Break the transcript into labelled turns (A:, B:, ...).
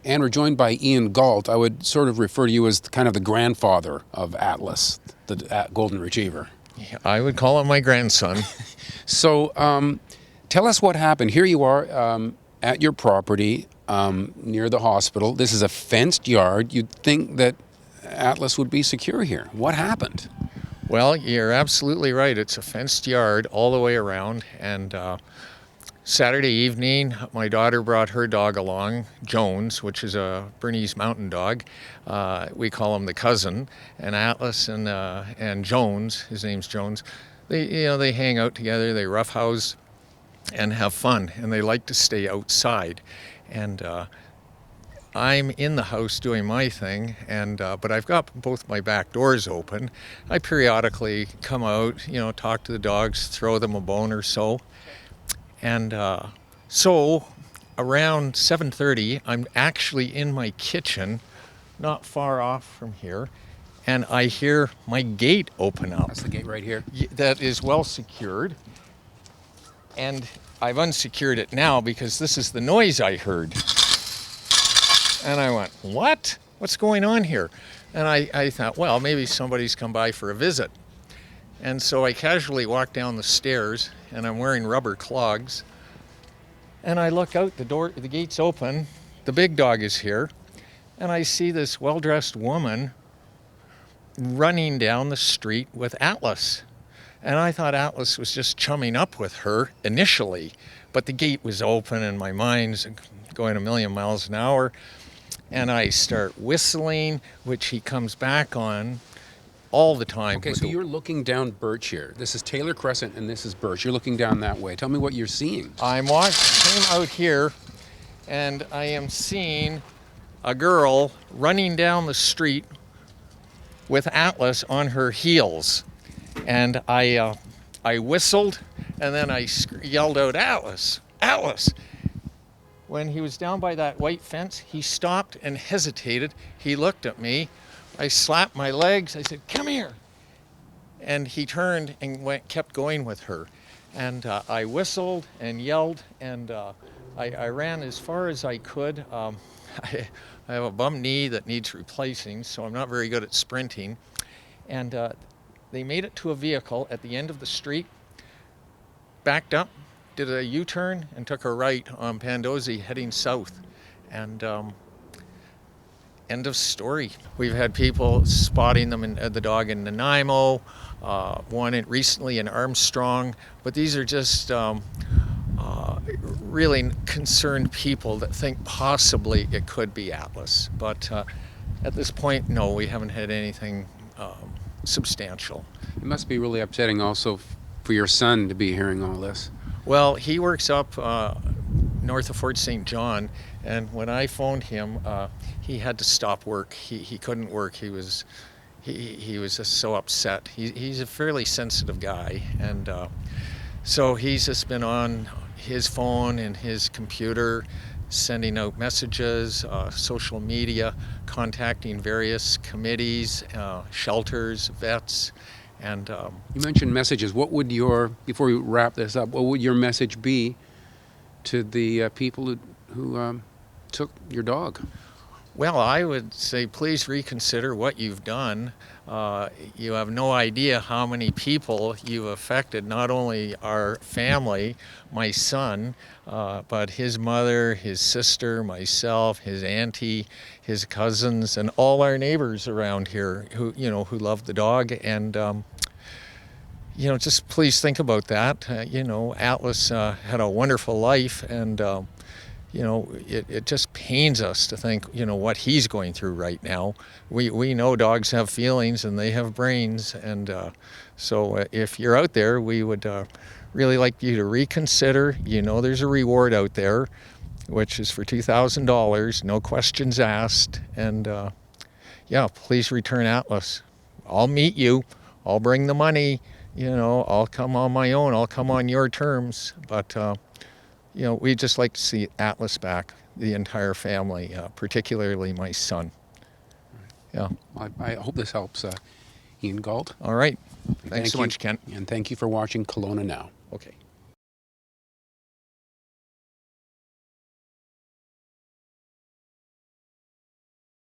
A: And we're joined by Ian Galt. I would sort of refer to you as kind of the grandfather of Atlas, the golden retriever.
B: I would call him my grandson.
A: So tell us what happened. Here you are at your property near the hospital. This is a fenced yard. You'd think that Atlas would be secure here. What happened?
B: Well, you're absolutely right. It's a fenced yard all the way around. And Saturday evening, my daughter brought her dog along, Jones, which is a Bernese mountain dog. We call him the cousin. And Atlas and Jones, his name's Jones, they hang out together, they roughhouse and have fun, and they like to stay outside. And I'm in the house doing my thing, but I've got both my back doors open. I periodically come out, talk to the dogs, throw them a bone or so. And so around 7:30, I'm actually in my kitchen, not far off from here, and I hear my gate open up.
A: That's the gate right here.
B: That is well secured. And I've unsecured it now because this is the noise I heard. And I went, what? What's going on here? And I thought, well, maybe somebody's come by for a visit. And so I casually walked down the stairs, and I'm wearing rubber clogs. And I look out, the gate's open, the big dog is here, and I see this well-dressed woman running down the street with Atlas. And I thought Atlas was just chumming up with her initially, but the gate was open and my mind's going a million miles an hour. And I start whistling, which he comes back on all the time.
A: Okay, so you're looking down Birch here. This is Taylor Crescent and this is Birch. You're looking down that way. Tell me what you're seeing.
B: I'm came out here and I am seeing a girl running down the street with Atlas on her heels. And I whistled, and then I yelled out, Atlas, Atlas. When he was down by that white fence, he stopped and hesitated. He looked at me. I slapped my legs. I said, come here. And he turned and kept going with her. And I whistled and yelled, and I ran as far as I could. I have a bum knee that needs replacing, so I'm not very good at sprinting. And they made it to a vehicle at the end of the street, backed up, did a U-turn, and took a right on Pandosy heading south. And end of story. We've had people spotting them the dog in Nanaimo, one recently in Armstrong, but these are just really concerned people that think possibly it could be Atlas. But at this point, no, we haven't had anything substantial.
A: It must be really upsetting also for your son to be hearing all this.
B: Well, he works up north of Fort St. John, and when I phoned him, he had to stop work. He couldn't work. He was just so upset. He's a fairly sensitive guy, and so he's just been on his phone and his computer, sending out messages, social media, contacting various committees, shelters, vets, and
A: you mentioned messages. What would before we wrap this up, what would your message be to the people who took your dog?
B: Well, I would say please reconsider what you've done. You have no idea how many people you've affected, not only our family, my son, but his mother, his sister, myself, his auntie, his cousins, and all our neighbors around here who love the dog. And just please think about that. Atlas had a wonderful life, and it just pains us to think, what he's going through right now. We know dogs have feelings and they have brains, and so if you're out there, we would really like you to reconsider. There's a reward out there, which is for $2,000, no questions asked, and please return Atlas. I'll meet you. I'll bring the money. I'll come on my own. I'll come on your terms, but we'd just like to see Atlas back, the entire family, particularly my son. Yeah.
A: I hope this helps Ian Galt.
B: All right. Thanks so much, Kent.
A: And thank you for watching Kelowna Now.
B: Okay.